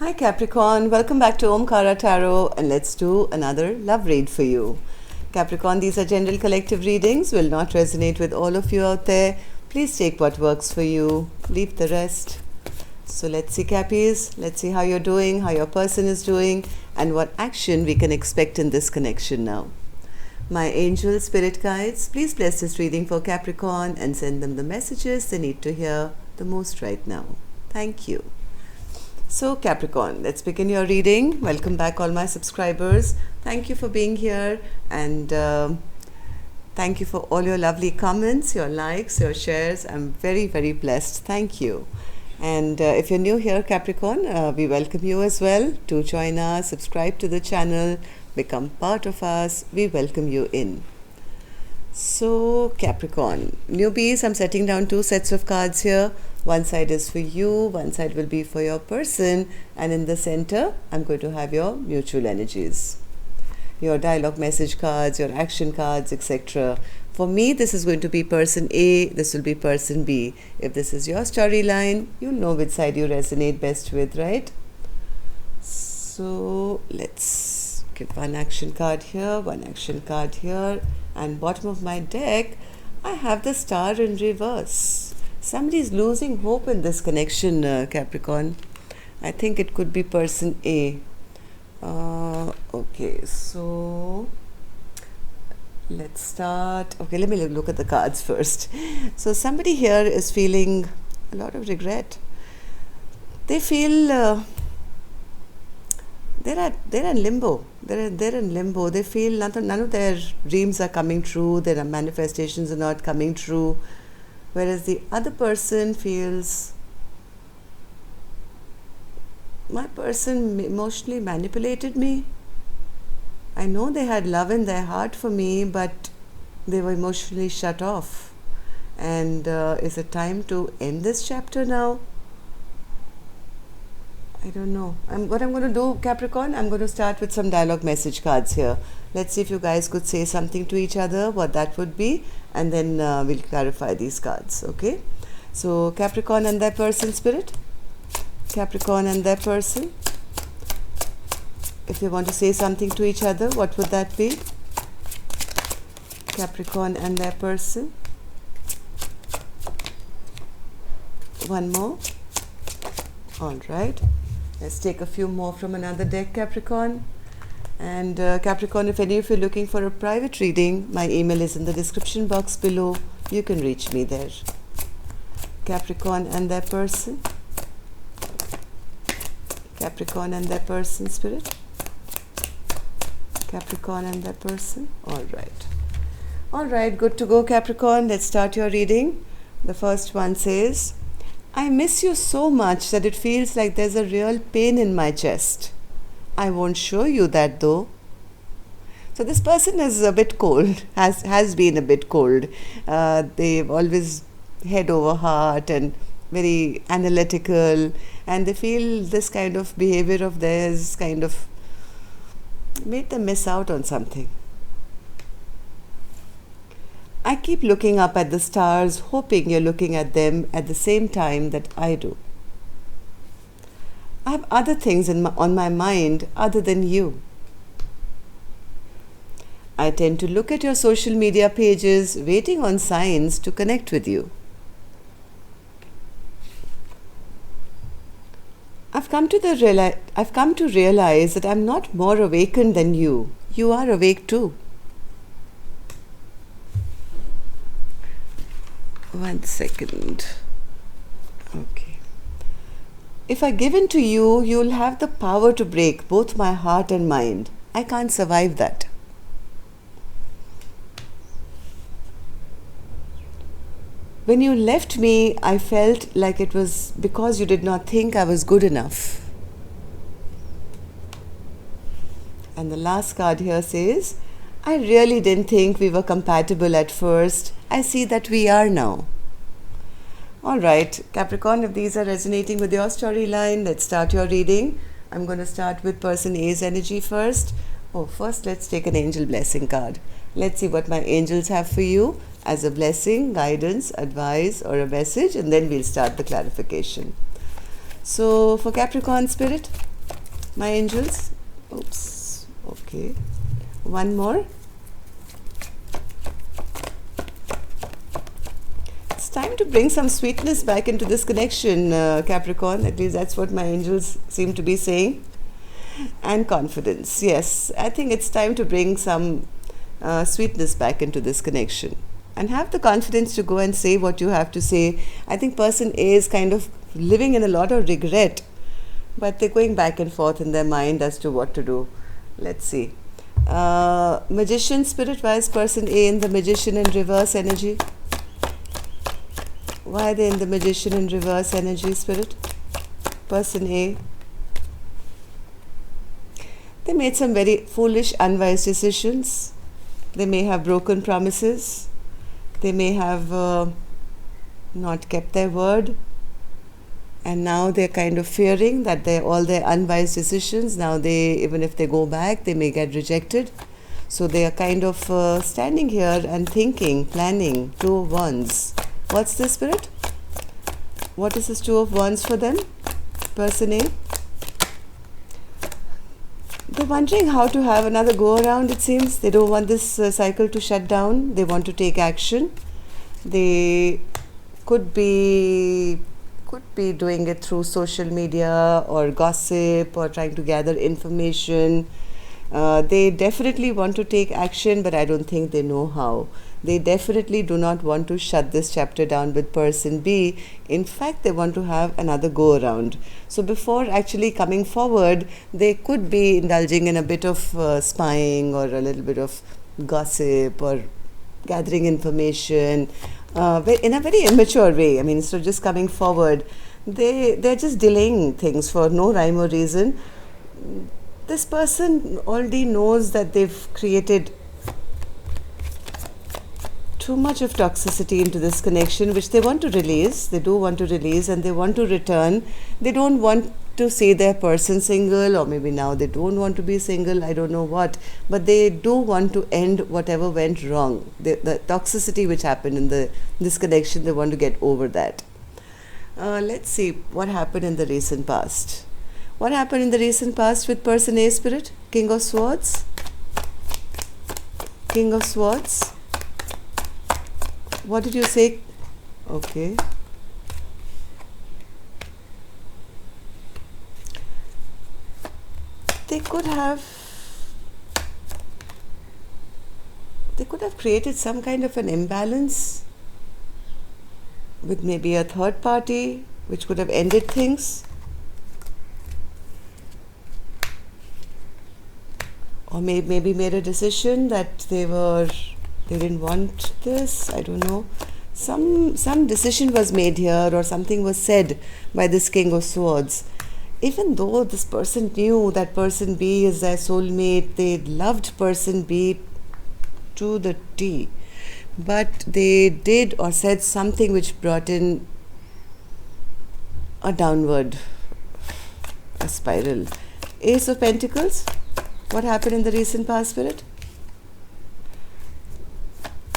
Hi Capricorn, welcome back to Omkara Tarot, and let's do another love read for you. Capricorn, these are general collective readings, will not resonate with all of you out there. Please take what works for you, leave the rest. So let's see Cappies, let's see how you're doing, how your person is doing, and what action we can expect in this connection now. My angel spirit guides, please bless this reading for Capricorn and send them the messages they need to hear the most right now. Thank you. So Capricorn, let's begin your reading. Welcome back all my subscribers. Thank you for being here, and thank you for all your lovely comments, your likes, your shares. I'm very, very blessed. Thank you. And if you're new here, Capricorn, we welcome you as well to join us, subscribe to the channel, become part of us. We welcome you in. So Capricorn, newbies, I'm setting down 2 sets of cards here. One side is for you, one side will be for your person, and in the center, I'm going to have your mutual energies. Your dialogue message cards, your action cards, etc. For me, this is going to be person A, this will be person B. If this is your storyline, you know which side you resonate best with, right? So let's get one action card here, one action card here, and bottom of my deck, I have the star in reverse. Somebody is losing hope in this connection, Capricorn. I think it could be person A. Okay, so let's start. Okay, let me look at the cards first. So somebody here is feeling a lot of regret. They feel they're in limbo. They're in limbo. They feel none of their dreams are coming true. Their manifestations are not coming true. Whereas the other person feels, my person emotionally manipulated me. I know they had love in their heart for me, but they were emotionally shut off. And is it time to end this chapter now? I don't know. What I'm going to do, Capricorn, I'm going to start with some dialogue message cards here. Let's see if you guys could say something to each other, what that would be, and then we'll clarify these cards, okay? So, Capricorn and their person, spirit. Capricorn and their person. If you want to say something to each other, what would that be? Capricorn and their person. One more. All right. Let's take a few more from another deck, Capricorn. And Capricorn, if any of you are looking for a private reading, my email is in the description box below. You can reach me there. Capricorn and their person. Capricorn and their person, spirit. Capricorn and their person. All right. All right, good to go, Capricorn. Let's start your reading. The first one says, I miss you so much that it feels like there's a real pain in my chest. I won't show you that though. So this person is a bit cold, has been a bit cold. They've always head over heart and very analytical, and they feel this kind of behavior of theirs kind of made them miss out on something. I keep looking up at the stars, hoping you're looking at them at the same time that I do. I have other things on my mind other than you. I tend to look at your social media pages, waiting on signs to connect with you. I've come to realize that I'm not more awakened than you. You are awake too. One second. Okay. If I give in to you, you'll have the power to break both my heart and mind. I can't survive that. When you left me, I felt like it was because you did not think I was good enough. And the last card here says, I really didn't think we were compatible at first. I see that we are now. All right, Capricorn, if these are resonating with your storyline, let's start your reading. I'm going to start with person A's energy first. First let's take an angel blessing card. Let's see what my angels have for you as a blessing, guidance, advice, or a message, and then we'll start the clarification. So for Capricorn spirit, my angels? Oops. Okay. One more. It's time to bring some sweetness back into this connection, Capricorn. At least that's what my angels seem to be saying. And confidence. Yes, I think it's time to bring some sweetness back into this connection. And have the confidence to go and say what you have to say. I think person A is kind of living in a lot of regret, but they're going back and forth in their mind as to what to do. Let's see. Magician spirit, why is person A in the magician in reverse energy? Why are they in the magician in reverse energy, spirit? Person A. They made some very foolish, unwise decisions. They may have broken promises. They may have not kept their word. And now they're kind of fearing that all their unwise decisions, now even if they go back, they may get rejected. So they are kind of standing here and thinking, planning. Two of Wands. What's this, spirit? What is this Two of Wands for them? Person A. They're wondering how to have another go around, it seems. They don't want this cycle to shut down. They want to take action. They could be doing it through social media or gossip or trying to gather information. They definitely want to take action, but I don't think they know how. They definitely do not want to shut this chapter down with person B. In fact, they want to have another go around. So before actually coming forward, they could be indulging in a bit of spying or a little bit of gossip or gathering information in a very immature way. I mean, so just coming forward, they're just delaying things for no rhyme or reason. This person already knows that they've created too much of toxicity into this connection, which they want to release. They do want to release and they want to return. They don't want to see their person single, or maybe now they don't want to be single, I don't know what, but they do want to end whatever went wrong. The toxicity which happened in this connection, they want to get over that. Let's see what happened in the recent past. What happened in the recent past with person A, spirit? King of Swords. King of Swords. What did you say? Okay. They could have created some kind of an imbalance with maybe a third party, which could have ended things. Or maybe made a decision that they didn't want this, I don't know. Some decision was made here, or something was said by this King of Swords. Even though this person knew that person B is their soulmate, they loved person B to the T, but they did or said something which brought in a downward, a spiral. Ace of Pentacles. What happened in the recent past, spirit?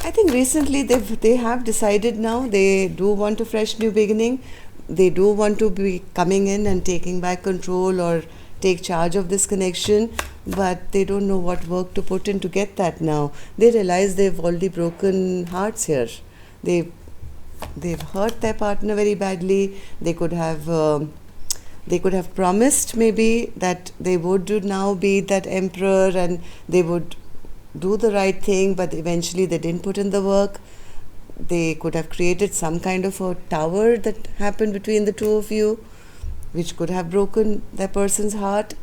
I think recently they have decided now they do want a fresh new beginning. They do want to be coming in and taking back control or take charge of this connection, but they don't know what work to put in to get that now. They realize they've already broken hearts here. They've hurt their partner very badly. They could have promised maybe that they would now be that emperor and they would do the right thing, but eventually they didn't put in the work. They could have created some kind of a tower that happened between the two of you, which could have broken that person's heart.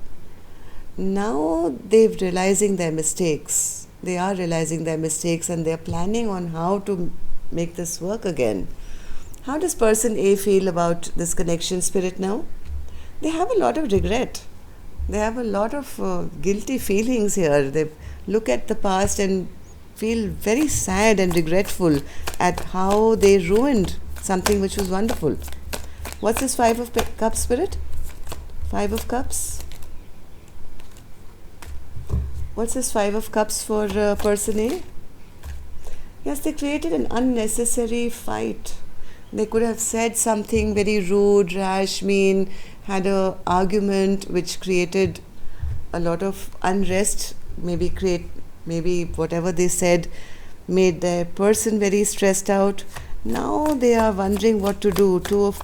Now they're realizing their mistakes. They are realizing their mistakes and they're planning on how to make this work again. How does person A feel about this connection, spirit, now? They have a lot of regret. They have a lot of guilty feelings here. They look at the past and feel very sad and regretful at how they ruined something which was wonderful. What's this Five of Cups, spirit? Five of Cups. What's this Five of Cups for person A? Yes, they created an unnecessary fight. They could have said something very rude, rash, mean, had an argument which created a lot of unrest, maybe whatever they said made their person very stressed out. Now they are wondering what to do. Two of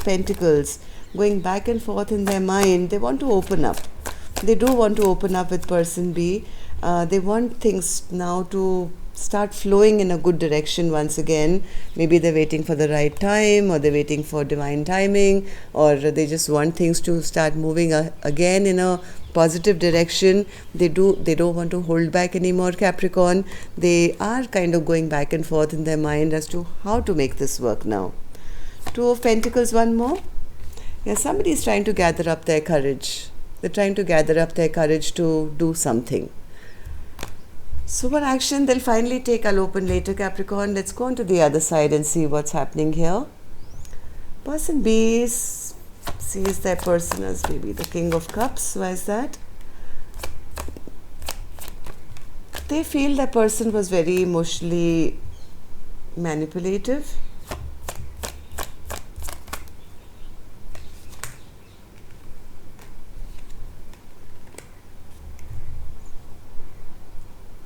Pentacles, going back and forth in their mind. They want to open up. They do want to open up with person B. They want things now to start flowing in a good direction once again. Maybe they're waiting for the right time, or they're waiting for divine timing, or they just want things to start moving again in a positive direction. They don't want to hold back anymore, Capricorn. They are kind of going back and forth in their mind as to how to make this work now. Two of Pentacles, one more. Yeah, somebody is trying to gather up their courage. They're trying to gather up their courage to do something. So what action they'll finally take, I'll open later, Capricorn. Let's go on to the other side and see what's happening here. Person B sees their person as maybe the King of Cups. Why is that? They feel that person was very emotionally manipulative.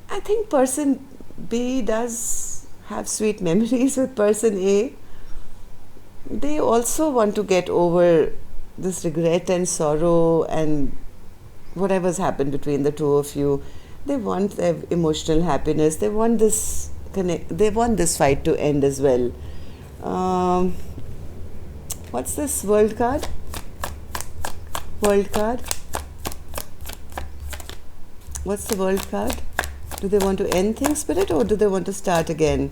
I think person B does have sweet memories with person A. They also want to get over this regret and sorrow and whatever's happened between the two of you. They want their emotional happiness. They want this fight to end as well. What's this World card? World card. What's the World card? Do they want to end things, Spirit, or do they want to start again?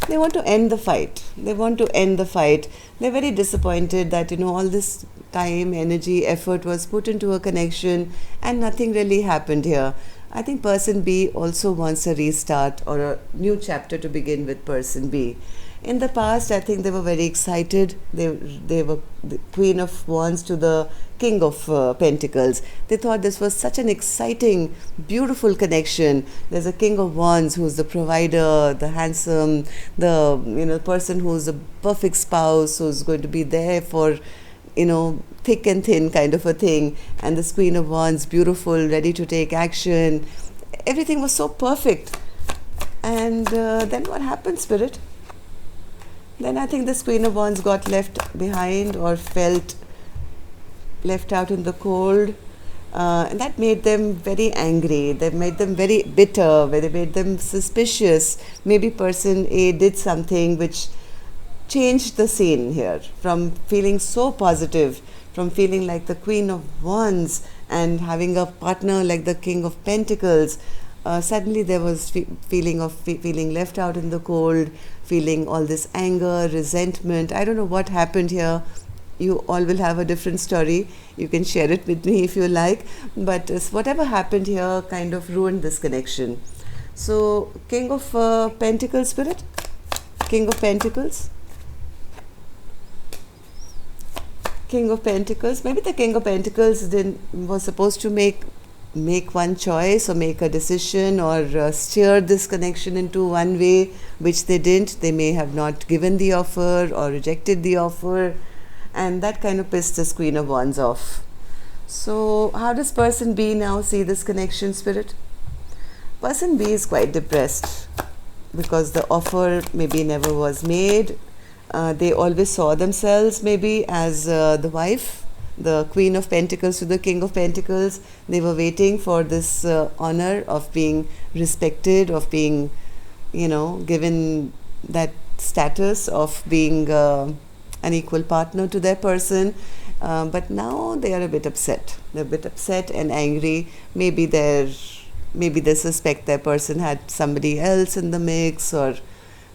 They want to end the fight. They want to end the fight. They're very disappointed that, all this time, energy, effort was put into a connection and nothing really happened here. I think person B also wants a restart or a new chapter to begin with person B. In the past, I think they were very excited. They were the Queen of Wands to the King of Pentacles. They thought this was such an exciting, beautiful connection. There's a King of Wands who's the provider, the handsome, the person who's a perfect spouse, who's going to be there for, thick and thin kind of a thing. And this Queen of Wands, beautiful, ready to take action. Everything was so perfect. And then what happened, Spirit? Then I think this Queen of Wands got left behind or felt left out in the cold. And that made them very angry. That made them very bitter. They made them suspicious. Maybe person A did something which changed the scene here from feeling so positive, from feeling like the Queen of Wands and having a partner like the King of Pentacles. Suddenly there was feeling left out in the cold, feeling all this anger, resentment. I don't know what happened here. You all will have a different story. You can share it with me if you like. But whatever happened here kind of ruined this connection. So, King of Pentacles, Spirit? King of Pentacles? King of Pentacles. Maybe the King of Pentacles was supposed to make one choice or make a decision or steer this connection into one way, which they didn't. They may have not given the offer or rejected the offer, and that kind of pissed this Queen of Wands off. So how does person B now see this connection, Spirit? Person B is quite depressed because the offer maybe never was made. They always saw themselves maybe as the wife, the Queen of Pentacles to the King of Pentacles. They were waiting for this honor of being respected, of being, given that status of being an equal partner to their person. But now they are a bit upset. They're a bit upset and angry. Maybe they suspect their person had somebody else in the mix or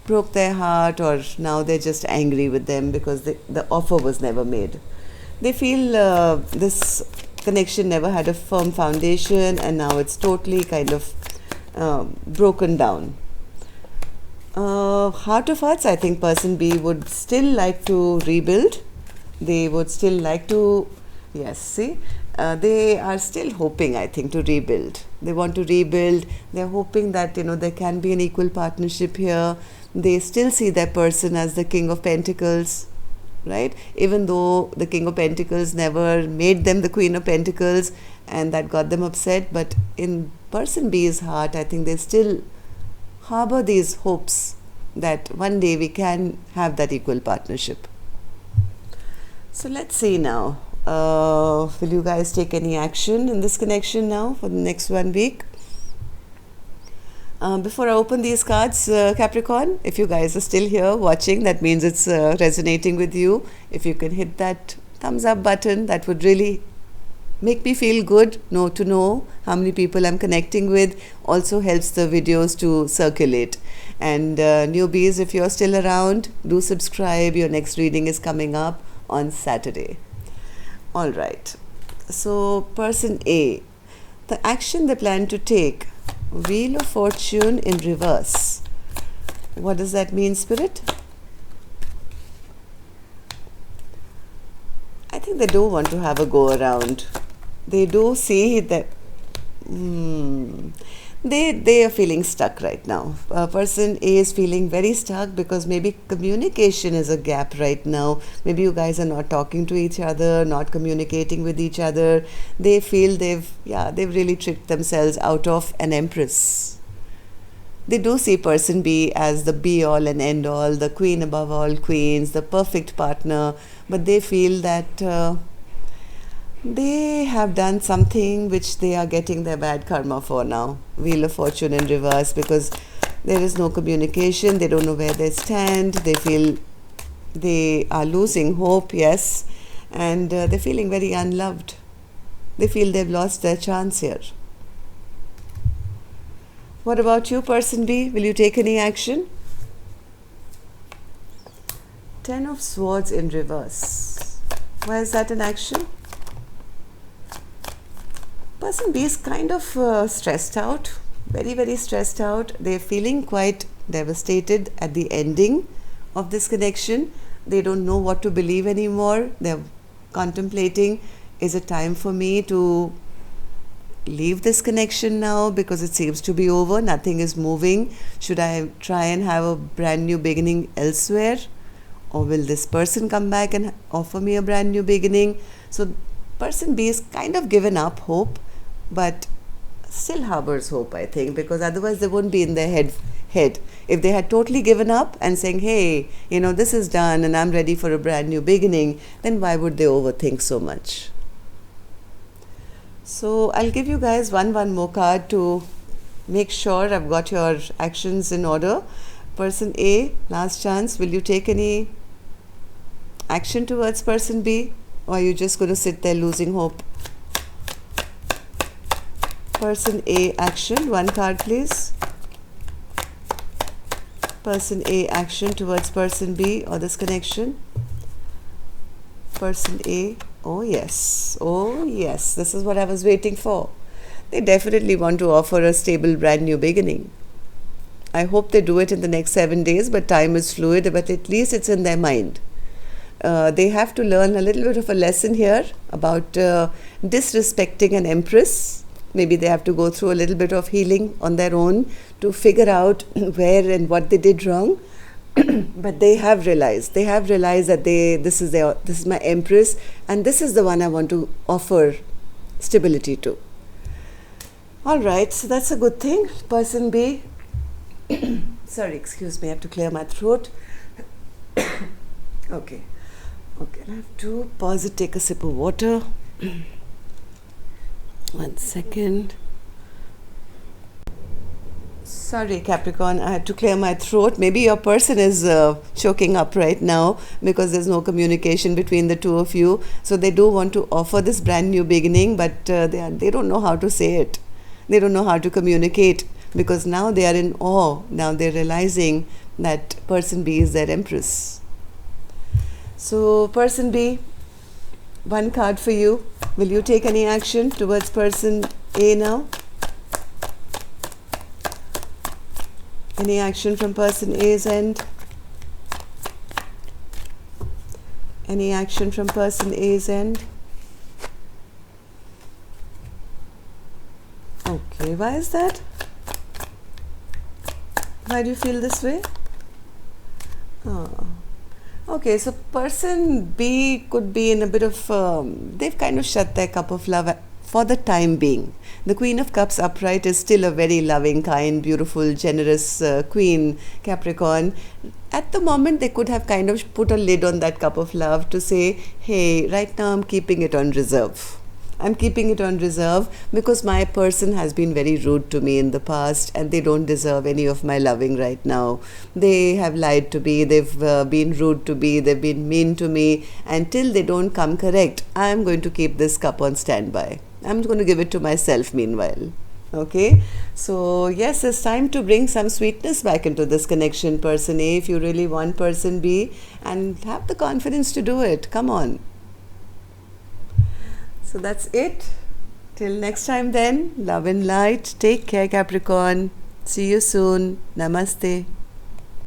broke their heart, or now they're just angry with them because the offer was never made. They feel this connection never had a firm foundation and now it's totally kind of broken down. Heart of hearts, I think person B would still like to rebuild. They would still like to, they are still hoping, I think, to rebuild. They want to rebuild. They're hoping that, there can be an equal partnership here. They still see their person as the King of Pentacles, right? Even though the King of Pentacles never made them the Queen of Pentacles, and that got them upset. But in person B's heart, I think they still harbor these hopes that one day we can have that equal partnership. So let's see now. Will you guys take any action in this connection now for the next 1 week? Before I open these cards, Capricorn, if you guys are still here watching, that means it's resonating with you. If you can hit that thumbs up button, that would really make me feel good to know how many people I'm connecting with. Also helps the videos to circulate. And newbies, if you're still around, do subscribe. Your next reading is coming up on Saturday. All right. So person A, the action they plan to take. Wheel of Fortune in reverse. What does that mean, Spirit? I think they do want to have a go around. They do see that they are feeling stuck right now. Person A is feeling very stuck because maybe communication is a gap right now. Maybe you guys are not talking to each other, not communicating with each other. They feel they've really tricked themselves out of an Empress. They do see person B as the be all and end all, the queen above all queens, the perfect partner, but they feel that they have done something which they are getting their bad karma for now. Wheel of Fortune in reverse, because there is no communication. They don't know where they stand. They feel they are losing hope, yes, and they're feeling very unloved. They feel they've lost their chance here. What about you, person B? Will you take any action? Ten of Swords in reverse. Why is that an action? Person B is kind of stressed out, very, very stressed out. They're feeling quite devastated at the ending of this connection. They don't know what to believe anymore. They're contemplating, is it time for me to leave this connection now because it seems to be over, nothing is moving? Should I try and have a brand new beginning elsewhere? Or will this person come back and offer me a brand new beginning? So person B is kind of given up hope, but still harbors hope, I think, because otherwise they wouldn't be in their head. If they had totally given up and saying, hey, this is done and I'm ready for a brand new beginning, then why would they overthink so much? So I'll give you guys one more card to make sure I've got your actions in order. Person A, last chance. Will you take any action towards person B? Or are you just going to sit there losing hope? Person A, action. One card, please. Person A, action towards person B or this connection. Person A, oh yes, this is what I was waiting for. They definitely want to offer a stable brand new beginning. I hope they do it in the next 7 days, but time is fluid, but at least it's in their mind. They have to learn a little bit of a lesson here about disrespecting an Empress. Maybe they have to go through a little bit of healing on their own to figure out where and what they did wrong. But they have realized that this is my Empress, and this is the one I want to offer stability to. All right, so that's a good thing. Person B, sorry, excuse me, I have to clear my throat. Okay, I have to pause it, take a sip of water. 1 second. Sorry, Capricorn, I had to clear my throat. Maybe your person is choking up right now because there's no communication between the two of you. So they do want to offer this brand new beginning, but they don't know how to say it. They don't know how to communicate because now they are in awe. Now they're realizing that person B is their Empress. So person B, one card for you. Will you take any action towards person A now? Any action from person A's end? Any action from person A's end? Okay, why is that? Why do you feel this way? Oh. Okay, so person B could be in a bit of, they've kind of shut their cup of love for the time being. The Queen of Cups upright is still a very loving, kind, beautiful, generous queen, Capricorn. At the moment, they could have kind of put a lid on that cup of love to say, hey, right now I'm keeping it on reserve. I'm keeping it on reserve because my person has been very rude to me in the past and they don't deserve any of my loving right now. They have lied to me, they've been rude to me, they've been mean to me. Until they don't come correct, I'm going to keep this cup on standby. I'm going to give it to myself meanwhile. Okay, so yes, it's time to bring some sweetness back into this connection, person A, if you really want person B, and have the confidence to do it. Come on. So that's it. Till next time then, love and light. Take care, Capricorn. See you soon. Namaste.